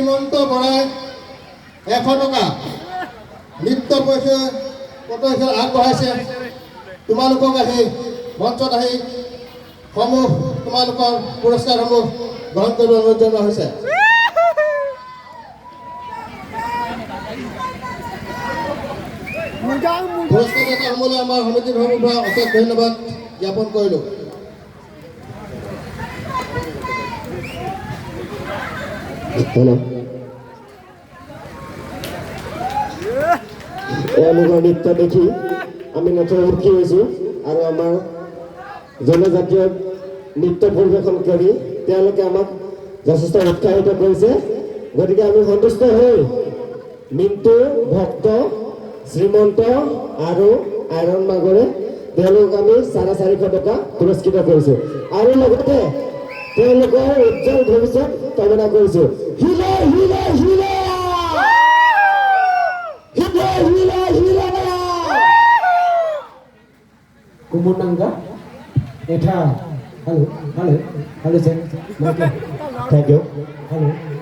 শ্ৰীমন্ত বৰাই 100 টকা নৃত্য পৰিচয় আগবঢ়াইছে। তোমালোকক আহি মঞ্চত আহি সমূহ তোমালোকৰ পুৰস্কাৰসমূহ গ্ৰহণ কৰিব অনুৰোধ জনোৱা হৈছে। পুৰস্কাৰসমূহলৈ আমাৰ সমিতিৰ ফালৰ পৰা অশেষ ধন্যবাদ জ্ঞাপন কৰিলোঁ। এওঁলোকৰ নৃত্য দেখি আমি নথৈ সুখী হৈছোঁ আৰু আমাৰ জনজাতীয় নৃত্য পৰিৱেশন কৰি তেওঁলোকে আমাক যথেষ্ট উৎসাহিত কৰিছে। গতিকে আমি সন্তুষ্ট হৈ মিণ্টু, ভক্ত, শ্ৰীমন্ত আৰু আইৰণ মাগৰে তেওঁলোকক আমি 450 টকা পুৰস্কৃত কৰিছোঁ আৰু লগতে তেওঁলোকৰ উজ্জ্বল ভৱিষ্যত কামনা কৰিছোঁ। হিলে হিলে হিলে হিলে হিলে হিলে Kumunangga, Eta, halo, sir, thank you, halo.